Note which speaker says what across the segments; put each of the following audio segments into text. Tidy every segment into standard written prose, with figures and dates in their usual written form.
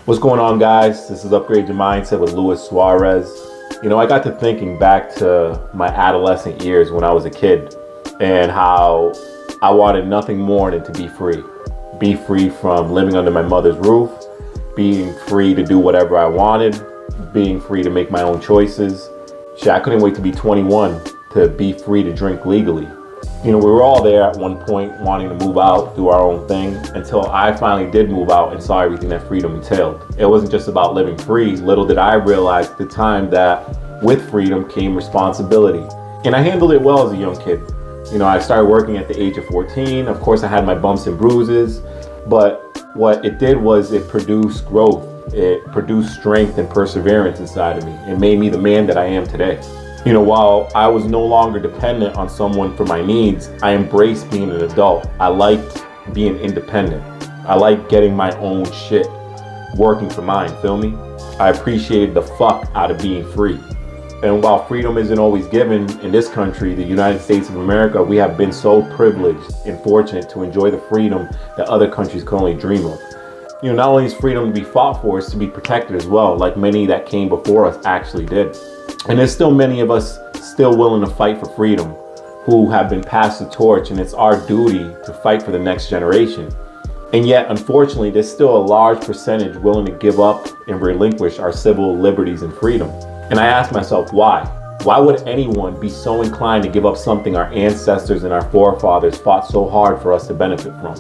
Speaker 1: What's going on, guys? This is Upgrade Your Mindset with Luis Suarez. I got to thinking back to my adolescent years when I was a kid and how I wanted nothing more than to be free. Be free from living under my mother's roof, being free to do whatever I wanted, being free to make my own choices. Shit, I couldn't wait to be 21 to be free to drink legally. We were all there at one point wanting to move out, do our own thing, until I finally did move out and saw everything that freedom entailed. It wasn't just about living free. Little did I realize at the time that with freedom came responsibility. And I handled it well as a young kid. I started working at the age of 14. Of course, I had my bumps and bruises, but what it did was it produced growth. It produced strength and perseverance inside of me. It made me the man that I am today. While I was no longer dependent on someone for my needs, I embraced being an adult. I liked being independent. I liked getting my own shit, working for mine, feel me? I appreciated the fuck out of being free. And while freedom isn't always given in this country, the United States of America, we have been so privileged and fortunate to enjoy the freedom that other countries can only dream of. Not only is freedom to be fought for, it's to be protected as well, like many that came before us actually did. And there's still many of us still willing to fight for freedom who have been passed the torch, and it's our duty to fight for the next generation. And yet, unfortunately, there's still a large percentage willing to give up and relinquish our civil liberties and freedom. And I ask myself, why? Why would anyone be so inclined to give up something our ancestors and our forefathers fought so hard for us to benefit from?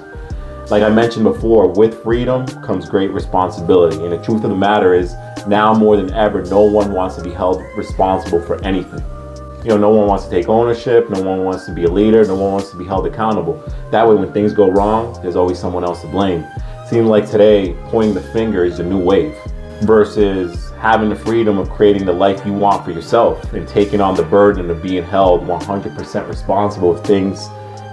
Speaker 1: Like I mentioned before, with freedom comes great responsibility. And the truth of the matter is, now more than ever, no one wants to be held responsible for anything. No one wants to take ownership. No one wants to be a leader. No one wants to be held accountable. That way, when things go wrong, there's always someone else to blame. Seems like today, pointing the finger is the new wave versus having the freedom of creating the life you want for yourself and taking on the burden of being held 100% responsible if things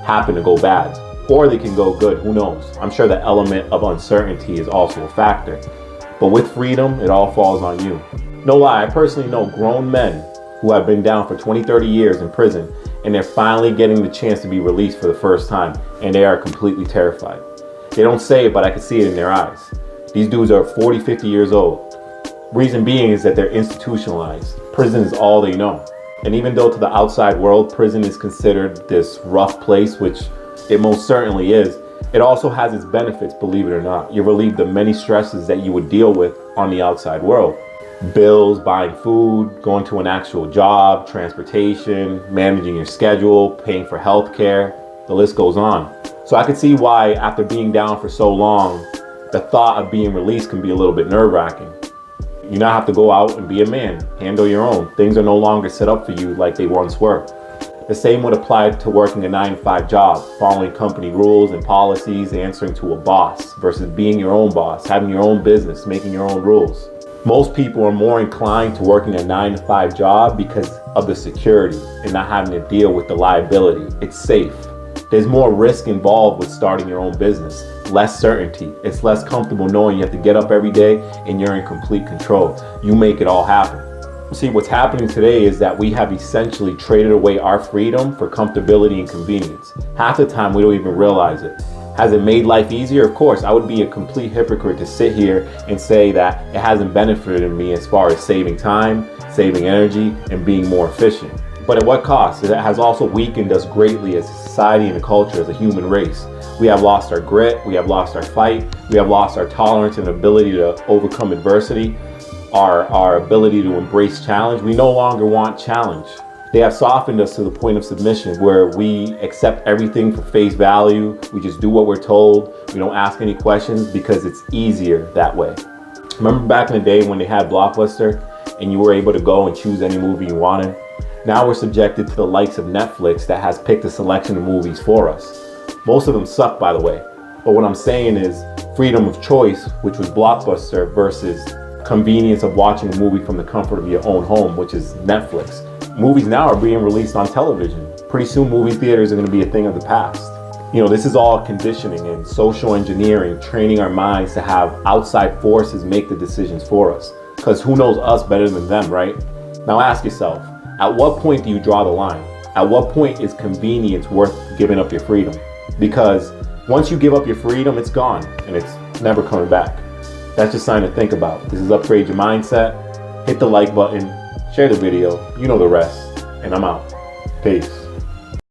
Speaker 1: happen to go bad. Or they can go good, who knows? I'm sure the element of uncertainty is also a factor. But with freedom, it all falls on you. No lie, I personally know grown men who have been down for 20, 30 years in prison, and they're finally getting the chance to be released for the first time, and they are completely terrified. They don't say it, but I can see it in their eyes. These dudes are 40, 50 years old. Reason being is that they're institutionalized. Prison is all they know. And even though to the outside world, prison is considered this rough place, which it most certainly is, it also has its benefits, believe it or not. You're relieved of many stresses that you would deal with on the outside world. Bills, buying food, going to an actual job, transportation, managing your schedule, paying for healthcare, the list goes on. So I could see why, after being down for so long, the thought of being released can be a little bit nerve-wracking. You now have to go out and be a man, handle your own. Things are no longer set up for you like they once were. The same would apply to working a 9-to-5 job, following company rules and policies, answering to a boss versus being your own boss, having your own business, making your own rules. Most people are more inclined to working a 9-to-5 job because of the security and not having to deal with the liability. It's safe. There's more risk involved with starting your own business, less certainty. It's less comfortable knowing you have to get up every day and you're in complete control. You make it all happen. See, what's happening today is that we have essentially traded away our freedom for comfortability and convenience. Half the time we don't even realize it. Has it made life easier? Of course. I would be a complete hypocrite to sit here and say that it hasn't benefited me as far as saving time, saving energy, and being more efficient. But at what cost? It has also weakened us greatly as a society and a culture, as a human race. We have lost our grit, we have lost our fight, we have lost our tolerance and ability to overcome adversity. Our ability to embrace challenge. We no longer want challenge. They have softened us to the point of submission where we accept everything for face value. We just do what we're told. We don't ask any questions because it's easier that way. Remember back in the day when they had Blockbuster and you were able to go and choose any movie you wanted? Now we're subjected to the likes of Netflix that has picked a selection of movies for us. Most of them suck, by the way. But what I'm saying is freedom of choice, which was Blockbuster, versus convenience of watching a movie from the comfort of your own home, which is Netflix. Movies now are being released on television. Pretty soon movie theaters are going to be a thing of the past. This is all conditioning and social engineering, training our minds to have outside forces make the decisions for us. Because who knows us better than them, right? Now ask yourself, at what point do you draw the line? At what point is convenience worth giving up your freedom? Because once you give up your freedom, it's gone and it's never coming back. That's just something to think about. This is Upgrade Your Mindset. Hit the like button, share the video. You know the rest. And I'm out. Peace.